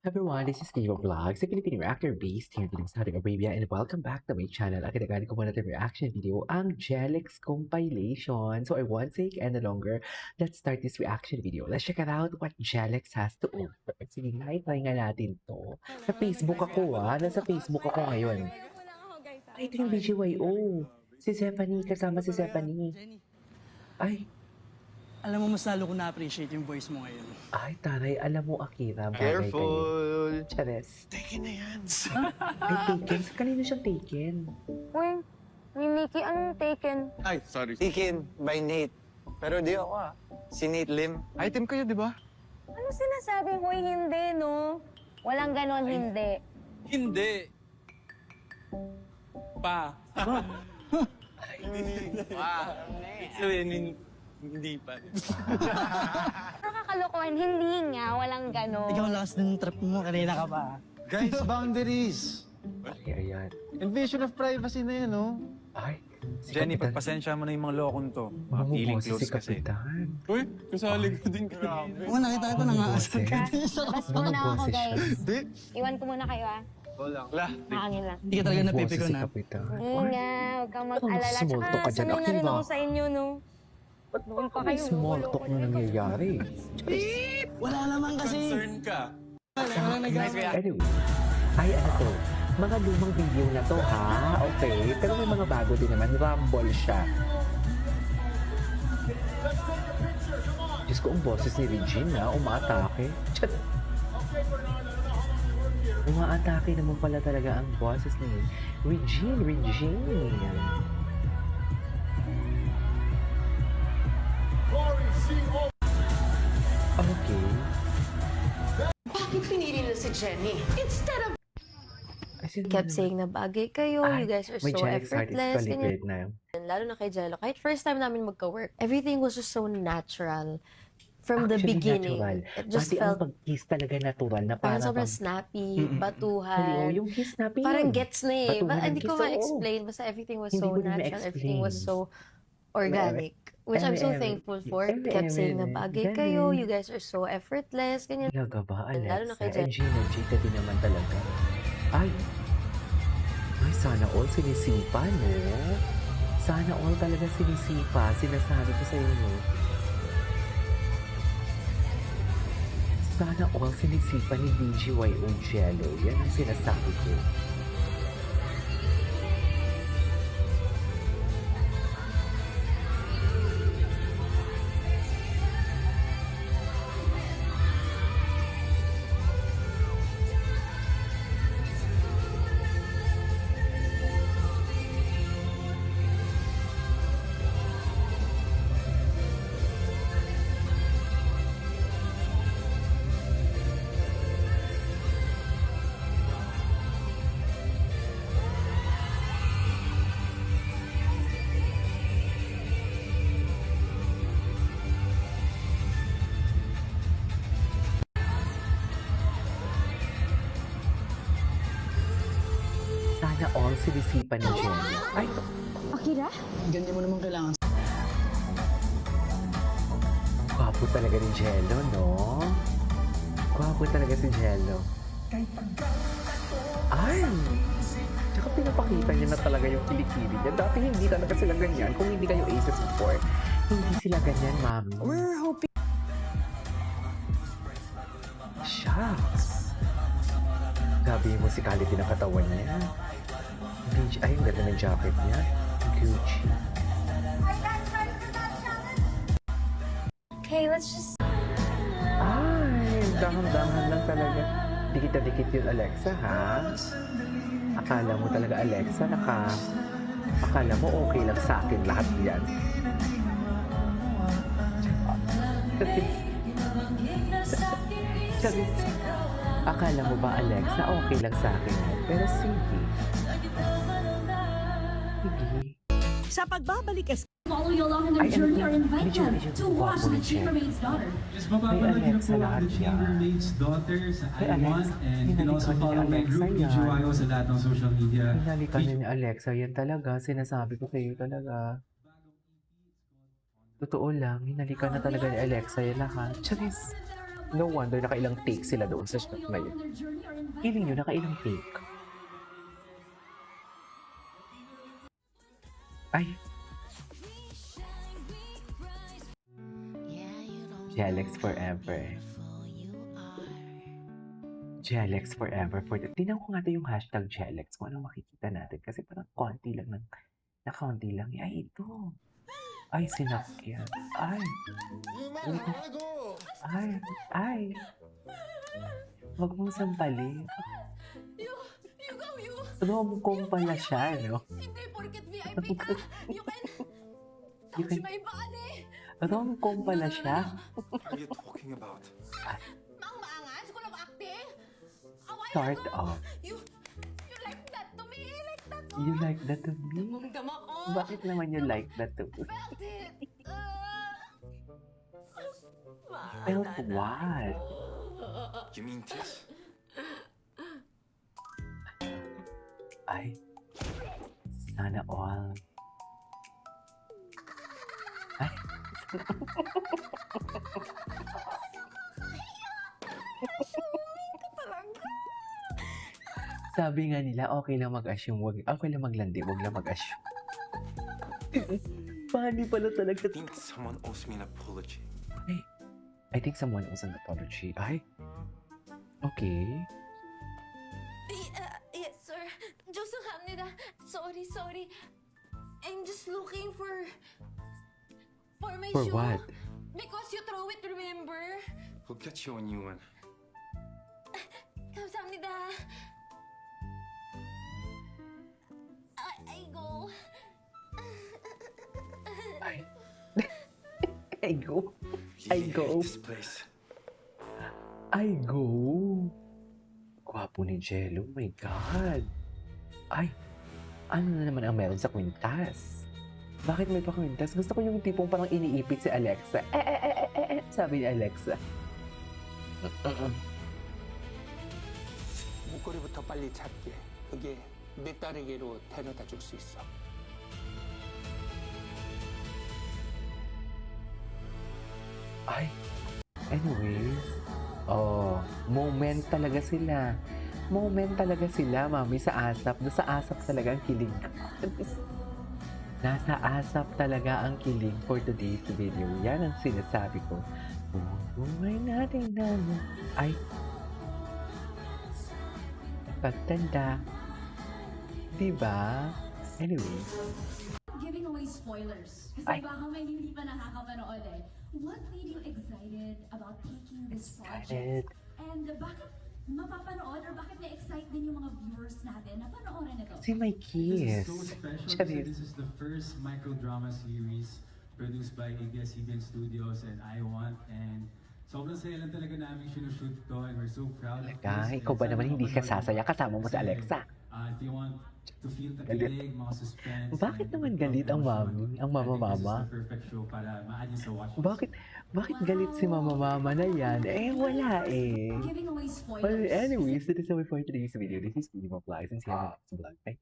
Everyone, this is Kiyo Vlogs, a Filipino reactor based here in Saudi Arabia, and welcome back to my channel. Ang kinagaling ko muna ng reaction video, ang Jelix compilation. So I won't take any longer. Let's start this reaction video. Let's check it out what Jelix has to offer. Sige, try nga natin to. Sa Facebook ako nasa Facebook ako ngayon. Ay, ito yung BGYO. Si Stephanie, kasama si Stephanie. Ay, Alam mo, mas lalo ko na-appreciate yung voice mo ngayon. ay, taray, alam mo, Akira, bagay kayo. Careful! Chares. Taken na yan. Ay, taken. Kanino siyang taken? Uy, ni Nikki, anong taken? Ay, sorry. Taken by Nate. Pero di ako Si Nate Lim. Item kayo, di ba? Ano sinasabi? Hoy, hindi, no? Walang ganon, hindi. Hindi. Pa. Hindi pa. Nakakalokohan, hindi nga, walang ganon. Ikaw last ng trip mo, kanina ka pa. Guys, boundaries. Ay, ayan. Invasion of privacy na yan, no? Ay, si Jenny, Kapitan. pagpasensya mo na yung mga lokon to. Mga feeling Bumuboses close si kasi. Kapitan. Uy, kasali ko din grabe. Oo, nakita ko na nga. Bumuboses. Labas muna ako, Bumuboses siya. guys. Di? Iwan ko muna kayo, Wala. Makangin lang. Hindi ka talaga Bumuboses napipiko si na. Kapitan. Hindi nga, huwag kang mag-alala. Parang small talk ka Tsaka, dyan, sanay na rin Akira. ako sa inyo, no? Doon pa May kayo. small talk na nangyayari. Wala naman kasi. Concern ka. Anyway, ay ano to? Mga lumang video na to ha? Okay, pero may mga bago din naman. Rumble siya. Diyos ko, ang boses ni Regina, umaatake. Chat. Umaatake naman pala talaga ang boses ni Regine. Okay. Bakit pinili na si Jenny? Instead of Kept saying na bagay kayo, you guys are so may Jelix heart is effortless. calibrate na. Lalo na kay Jello. Kahit first time namin magka-work, everything was just so natural. From the Actually, beginning. natural. It just Pati ang felt pag-kiss talaga natural na parang parang sobrang snappy, Oo, batuhan. yung kiss na pin. Parang gets na eh. Batuhan But ng hindi ko kiss, oo. ma-explain. Basta everything was Hindi so ko din natural. ma-explain. Everything was so organic. Which I'm so thankful for. Kept saying na bagay kayo. You guys are so effortless. Ganyan. Talaga ba, Alexa? Lalo na kay And Gina, Gita din naman talaga. Ay, sana all sinisipa, no? Sana all talaga sinisipa. Sinasabi ko sa inyo. Sana all sinisipa ni BGYO Jello. Yan ang sinasabi ko. Sana all sinisipa ni Jello. Ay, Ganyan mo naman kailangan. gwapo talaga ni Jello, no? Gwapo talaga si Jello. Ay! Tsaka pinapakita niya na talaga yung kilikili niya. Dati hindi talaga sila ganyan. Kung hindi kayo aces before, hindi sila ganyan, mami. We're hoping. Shucks! Gabi yung musicality ng katawan niya. Ay, ang ganda ng jacket niya. Gucci. Okay, let's just... Ay, dahan-dahan lang talaga. Dikit na dikit yun, Alexa, ha? Akala mo talaga, Alexa, akala mo okay lang sa akin lahat yan. Akala mo ba, Alexa, okay lang sa akin yan? Pero sige. Sige. Sa pagbabalik Follow you along in their Ay, journey ano or to? invite Medyo them to gwapo watch ni the Jen. chambermaid's daughter. Yes, May mapapanood niyo Alexa po lahat ang The yan. Chambermaid's Daughter sa May I1 Alexa. and you can also Hinalikan follow ni my Alexa group, yan. BGYO, sa lahat ng social media. Hinalikan na ni Alexa, yan talaga. Sinasabi ko kayo talaga. Totoo lang, hinalikan na talaga ni Alexa yan lahat. Charis! No wonder nakailang take sila doon sa shot na yun. Feeling nyo, nakailang take. Ay! Jelex forever. Jelex forever. Tingnan ko nga ito yung hashtag Jelex kung ano makikita natin. Kasi parang konti lang konti lang. Ay, ito. Ay, sinakyan. Ay. Ay. Huwag mong sampalin. Rom-com pala siya, no? Hindi, porket VIP ka. You can touch my body. Rom-com pala siya. What are you talking about? Mang maangas ko lang acting. Start off. You like that to me. Like that to You like that to me? Damdama ko. Bakit naman you like that to me? Felt it. Felt what? You mean this? Ay. Sana all. Ay. Sabi nga nila, okay lang mag-assume. Okay lang maglandi, wag lang mag-assume. Funny pala talaga. I think someone owes me an apology. Ay, I think someone owes an apology. Ay. Okay. Yes, sir. 죄송합니다. Sorry. I'm just looking for my For shoe. what? Because you throw it, remember? We'll get you a new one. 감사합니다. I go. Ay. I go. I Really go. hate this place. I go. Gwapo ni Jello. My God. Ay. Ano na naman ang meron sa kwintas? Bakit may pa-kwintas? Gusto ko yung tipong parang iniipit si Alexa. Sabi ni Alexa. 목걸이부터 빨리 찾게. 그게 내 딸에게로 데려다 줄 수 있어. Ay. Anyways. Oh, moment talaga sila. Moment talaga sila, mami, sa ASAP. Sa ASAP talaga ang kilig. Nasa ASAP talaga ang kilig for today's video. Yan ang sinasabi ko. Buhay natin naman. Ay. Pagtanda. Diba? Anyway. Giving away spoilers. Ay. Kasi baka may hindi pa nakakapanood eh. What made you excited about taking this Excited. project? And bakit mapapanood or bakit na-excite din yung mga viewers natin na panoorin ito? Si my This is kiss. so special Charis. kasi this is the first microdrama series produced by ABS-CBN Studios and I Want, and sobrang saya lang talaga namin sinushoot to and we're so proud of Talaga? this. Ikaw ba And naman sana hindi ka mapanood sasaya? nyo. Kasama mo si Kasi, Alexa. If you want to feel Galit. takilig, mga suspense. Bakit and naman iba't ibang galit ang emosyon, mami? Ang I think mama-mama? This is the perfect show para ma-add yun sa watch list. Bakit galit si mama-mama na yan? Eh, wala eh. Giving away spoilers. Well, anyways, that is all for today's video. This is Steve of Lies and see you on the next vlog. Bye.